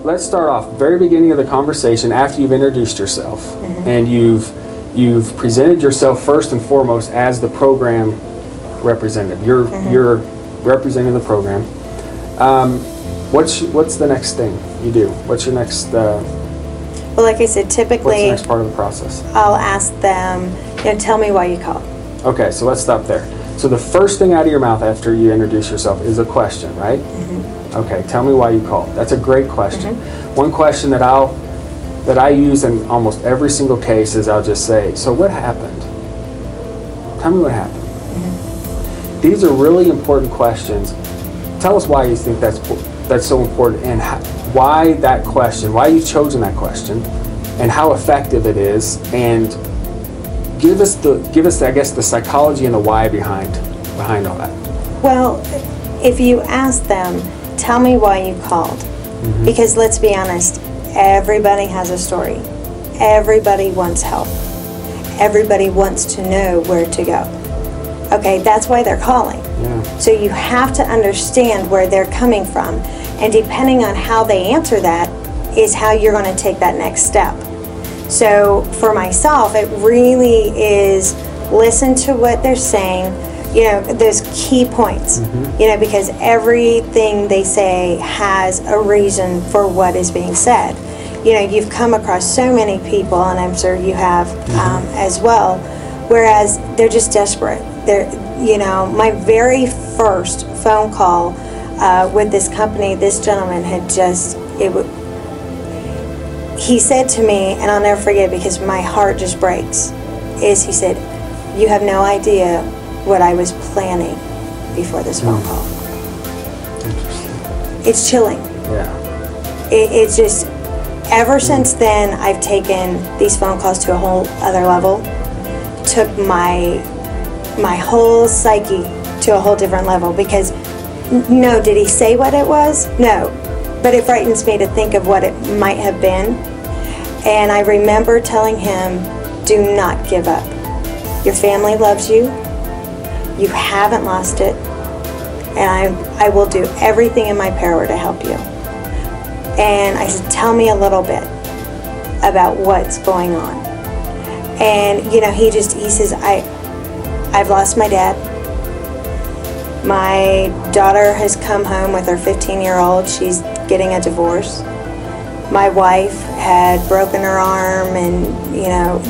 let's start off very beginning of the conversation after you've introduced yourself and you've presented yourself first and foremost as the program representative. You're representing the program. What's the next thing you do? What's your next? Well, like I said, typically, what's the next part of the process? I'll ask them, tell me why you called. Okay, so let's stop there. So the first thing out of your mouth after you introduce yourself is a question, right? Okay, tell me why you called. That's a great question. One question that I use in almost every single case is I'll just say, so what happened? Tell me what happened. These are really important questions. Tell us why you think that's so important, and why that question, why you've chosen that question, and how effective it is, and give us I guess the psychology and the why behind all that. Well, if you ask them, tell me why you called, because let's be honest, everybody has a story. Everybody wants help. Everybody wants to know where to go. Okay, that's why they're calling. Yeah. So you have to understand where they're coming from, and depending on how they answer that is how you're going to take that next step. So for myself, it really is listen to what they're saying, those key points, because everything they say has a reason for what is being said. You've come across so many people, and I'm sure you have as well, whereas they're just desperate. My very first phone call with this company, this gentleman had he said to me, and I'll never forget it because my heart just breaks, he said, you have no idea what I was planning before this phone call. It's chilling. Yeah. It's just, ever since then, I've taken these phone calls to a whole other level, took my whole psyche to a whole different level, because no, did he say what it was? No. But it frightens me to think of what it might have been. And I remember telling him, do not give up. Your family loves you. You haven't lost it. And I will do everything in my power to help you. And I said, tell me a little bit about what's going on. And, he says, I've lost my dad. My daughter has come home with her 15-year-old. She's getting a divorce. My wife had broken her arm, and,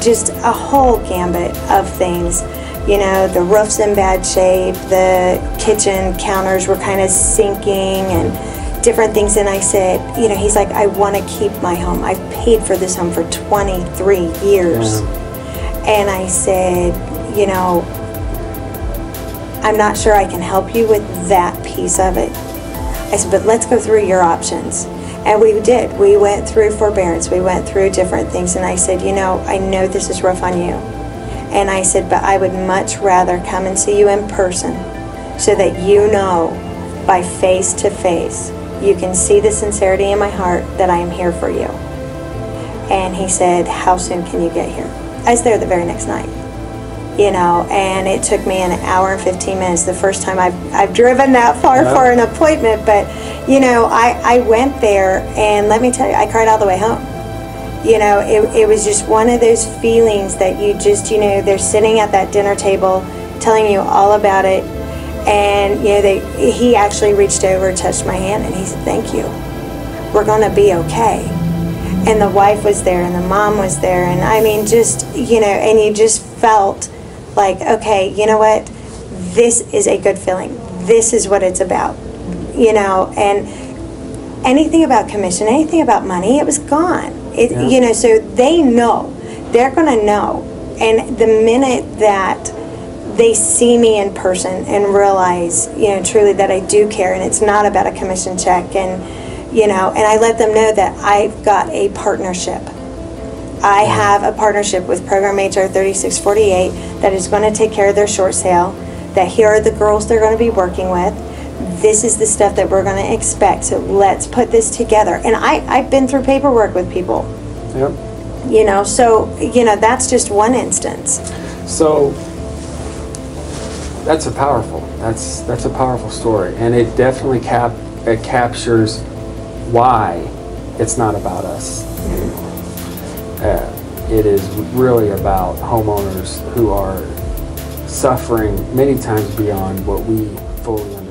just a whole gambit of things. The roof's in bad shape, the kitchen counters were kind of sinking, and different things. And I said, he's like, I want to keep my home. I've paid for this home for 23 years. And I said, I'm not sure I can help you with that piece of it. I said, but let's go through your options. And we did. We went through forbearance. We went through different things. And I said, I know this is rough on you. And I said, but I would much rather come and see you in person so that by face to face, you can see the sincerity in my heart that I am here for you. And he said, how soon can you get here? I was there the very next night. And it took me an hour and 15 minutes. The first time I've driven that far for an appointment, but, I went there, and let me tell you, I cried all the way home. It was just one of those feelings that you just, they're sitting at that dinner table telling you all about it, and, he actually reached over, touched my hand, and he said, thank you. We're going to be okay. And the wife was there, and the mom was there, and I mean, just, and you just felt like, okay, you know what, this is a good feeling. This is what it's about, and anything about commission, anything about money, it was gone. So they're going to know. And the minute that they see me in person and realize, truly that I do care, and it's not about a commission check, and, and I let them know that I've got a partnership. I have a partnership with Program HR 3648 that is going to take care of their short sale, that here are the girls they're going to be working with. This is the stuff that we're going to expect, so let's put this together. And I've been through paperwork with people. Yep. That's just one instance. So that's a powerful story, and it definitely captures why it's not about us anymore. It is really about homeowners who are suffering many times beyond what we fully understand.